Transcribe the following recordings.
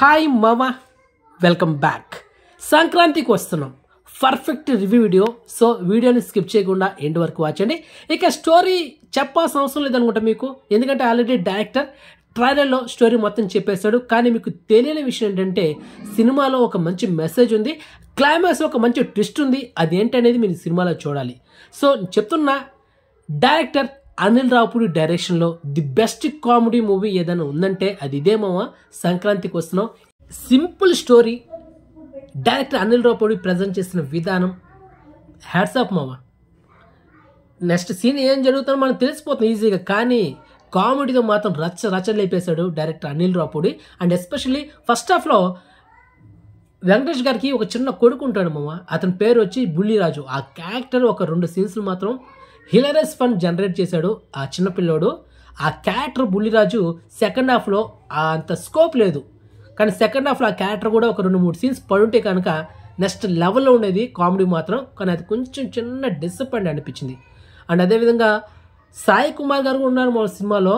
Hi మామా, welcome back. సంక్రాంతికి వస్తున్నాం. Perfect review video. సో వీడియోని స్కిప్ చేయకుండా ఎండ్ వరకు వాచండి. ఇక స్టోరీ చెప్పాల్సిన అవసరం లేదనుకుంటా మీకు, ఎందుకంటే ఆల్రెడీ డైరెక్టర్ ట్రైలర్లో స్టోరీ మొత్తం చెప్పేశాడు. కానీ మీకు తెలియని విషయం ఏంటంటే సినిమాలో ఒక మంచి మెసేజ్ ఉంది, క్లైమాక్స్లో ఒక మంచి ట్విస్ట్ ఉంది. అదేంటనేది మీరు సినిమాలో చూడాలి. సో చెప్తున్నా, డైరెక్టర్ అనిల్ రావుపూడి డైరెక్షన్లో ది బెస్ట్ కామెడీ మూవీ ఏదైనా ఉందంటే అది ఇదే మామ. సంక్రాంతికి వస్తున్నాం. Simple story, director Anil Ravipudi present చేసిన విధానం హ్యాట్స్ ఆఫ్ మామ. నెక్స్ట్ సీన్ ఏం జరుగుతుందో మనకు తెలిసిపోతుంది ఈజీగా, కానీ కామెడీతో మాత్రం రచ్చ లేపేశాడు director Anil Ravipudi. And especially first హాఫ్లో వెంకటేష్ గారికి ఒక చిన్న కొడుకు ఉంటాడు మామ, అతని పేరు వచ్చి బుల్లిరాజు. ఆ క్యారెక్టర్ ఒక 2 సీన్స్లు మాత్రం హిలరియస్ ఫన్ జనరేట్ చేశాడు ఆ చిన్నపిల్లోడు. ఆ క్యారెక్టర్ బుల్లిరాజు సెకండ్ హాఫ్లో అంత స్కోప్ లేదు, కానీ సెకండ్ హాఫ్లో ఆ క్యారెక్టర్ కూడా ఒక 2-3 సీన్స్ పడుంటే కనుక నెక్స్ట్ లెవెల్లో ఉండేది కామెడీ మాత్రం. కానీ అది కొంచెం చిన్న డిసప్పాయింట్ అనిపించింది. అండ్ అదేవిధంగా సాయి కుమార్ గారు ఉన్నారు మా సినిమాలో,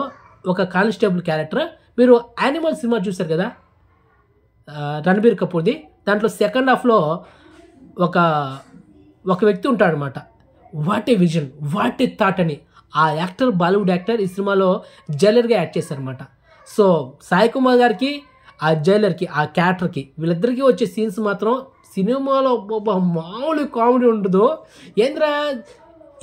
ఒక కానిస్టేబుల్ క్యారెక్టర్. మీరు యానిమల్ సినిమా చూశారు కదా రణబీర్ కపూర్ది, దాంట్లో సెకండ్ హాఫ్లో ఒక వ్యక్తి ఉంటాడనమాట. What a vision, what a thought అని ఆ యాక్టర్, బాలీవుడ్ యాక్టర్ ఈ సినిమాలో జైలర్గా యాక్ట్ చేశారనమాట. సో సాయి కుమార్ గారికి, ఆ జైలర్కి, ఆ క్యారెక్టర్కి, వీళ్ళిద్దరికీ వచ్చే సీన్స్ మాత్రం సినిమాలో మామూలు కామెడీ ఉండదు. ఏంద్రా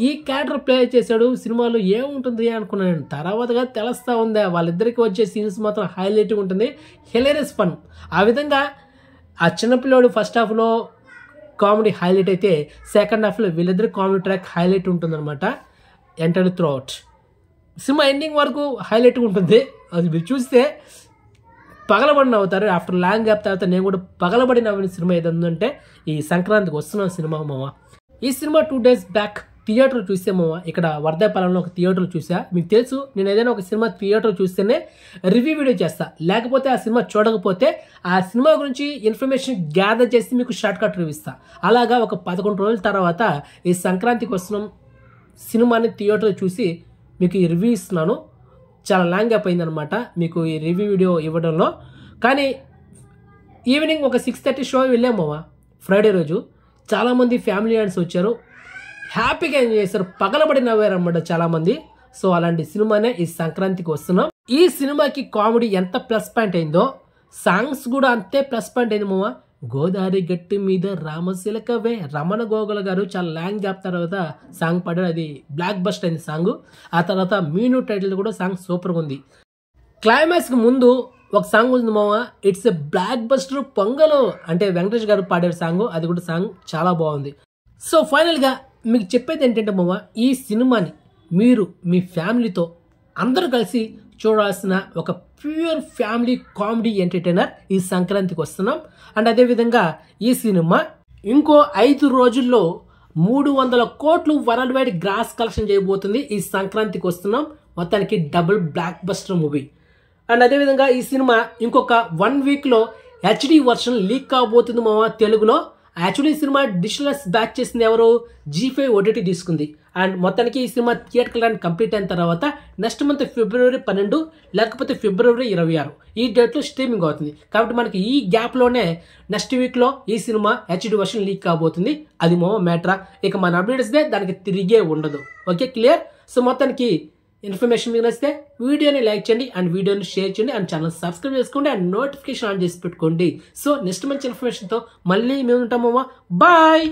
ఈ క్యారెక్టర్ ప్లే చేశాడు, సినిమాలో ఏముంటుంది అనుకున్నాను. తర్వాతగా తెలుస్తూ ఉందా వాళ్ళిద్దరికి వచ్చే సీన్స్ మాత్రం హైలైట్గా ఉంటుంది, హిలేరియస్ ఫన్. ఆ విధంగా ఆ చిన్నపిల్లోడు ఫస్ట్ హాఫ్లో కామెడీ హైలైట్ అయితే సెకండ్ హాఫ్లో వీళ్ళిద్దరి కామెడీ ట్రాక్ హైలైట్ ఉంటుందన్నమాట. Enter through out cinema ending వరకు హైలైట్గా ఉంటుంది. అది మీరు చూస్తే పగలబడి నవ్వుతారు. ఆఫ్టర్ లాంగ్ గ్యాప్ తర్వాత నేను కూడా పగలబడి నవ్విన సినిమా ఏదంటే ఈ సంక్రాంతికి వస్తున్న సినిమా మామ. ఈ సినిమా 2 days బ్యాక్ థియేటర్ చూసే మామ. ఇక్కడ వర్ధాపాలెంలో ఒక థియేటర్ చూసా. మీకు తెలుసు, నేను ఏదైనా ఒక సినిమా థియేటర్ చూస్తేనే రివ్యూ వీడియో చేస్తా, లేకపోతే ఆ సినిమా చూడకపోతే ఆ సినిమా గురించి ఇన్ఫర్మేషన్ గ్యాదర్ చేసి మీకు షార్ట్ కట్ రివ్యూ ఇస్తా. అలాగా ఒక 11 రోజుల తర్వాత ఈ సంక్రాంతికి వస్తున్నాం సినిమాని థియేటర్ చూసి మీకు ఈ రివ్యూ ఇస్తున్నాను. చాలా లాంగ్ గ్యాప్ అయిందనమాట మీకు ఈ రివ్యూ వీడియో ఇవ్వడంలో. కానీ ఈవినింగ్ ఒక 6:30 షో వెళ్ళాము ఫ్రైడే రోజు. చాలామంది ఫ్యామిలీ అండ్స్ వచ్చారు, హ్యాపీగా ఎంజాయ్ చేశారు, పగలబడి నవ్వారు అన్నమాట చాలామంది. సో అలాంటి సినిమానే ఈ సంక్రాంతికి వస్తున్నాం. ఈ సినిమాకి కామెడీ ఎంత ప్లస్ పాయింట్ అయిందో సాంగ్స్ కూడా అంతే ప్లస్ పాయింట్ అయింది మామ. గోదావరి గట్టి మీద రామశిలకవే, రమణ గోగుల గారు చాలా లాంగ్ గ్యాప్ తర్వాత సాంగ్ పాడారు. అది బ్లాక్ బస్టర్ అయింది సాంగ్. ఆ తర్వాత మీను టైటిల్ కూడా సాంగ్ సూపర్గా ఉంది. క్లైమాక్స్కి ముందు ఒక సాంగ్ ఉంది మామ, it's a block buster pongal అంటే వెంకటేష్ గారు పాడారు సాంగ్. అది కూడా సాంగ్ చాలా బాగుంది. సో ఫైనల్గా మీకు చెప్పేది ఏంటంటే మామ, ఈ సినిమాని మీరు మీ ఫ్యామిలీతో అందరూ కలిసి చూడాల్సిన ఒక ప్యూర్ ఫ్యామిలీ కామెడీ ఎంటర్టైనర్ ఈ సంక్రాంతికి వస్తున్నాం. అండ్ అదేవిధంగా ఈ సినిమా ఇంకో 5 రోజుల్లో 300 కోట్లు వరల్డ్ వైడ్ గ్రాస్ కలెక్షన్ చేయబోతుంది. ఈ సంక్రాంతికి వస్తున్నాం మొత్తానికి double block buster movie. And అదేవిధంగా ఈ సినిమా ఇంకొక 1 వీక్లో HD వర్షన్ లీక్ కాబోతుంది మామ తెలుగులో. యాక్చువల్లీ ఈ సినిమా డిజిటల్స్ బ్యాక్ చేసింది ఎవరు, G5 OTT తీసుకుంది. అండ్ మొత్తానికి ఈ సినిమా థియేటర్ రన్ కంప్లీట్ అయిన తర్వాత నెక్స్ట్ మంత్ February 12 లేకపోతే February 26 ఈ డేట్లో స్ట్రీమింగ్ అవుతుంది. కాబట్టి మనకి ఈ గ్యాప్లోనే నెక్స్ట్ వీక్లో ఈ సినిమా HD వర్షన్ లీక్ కాబోతుంది. అది మామ మ్యాటరా. ఇక మన అప్డేట్స్ దానికి తిరిగే ఉండదు. Okay, clear. సో మొత్తానికి ఇన్ఫర్మేషన్ మీకు నచ్చితే వీడియోని లైక్ చేయండి అండ్ వీడియోని షేర్ చేయండి అండ్ ఛానల్ సబ్స్క్రైబ్ చేసుకోండి అండ్ నోటిఫికేషన్ ఆన్ చేసి పెట్టుకోండి. సో నెక్స్ట్ మంచి ఇన్ఫర్మేషన్తో మళ్ళీ మేము ఉంటాము. బాయ్.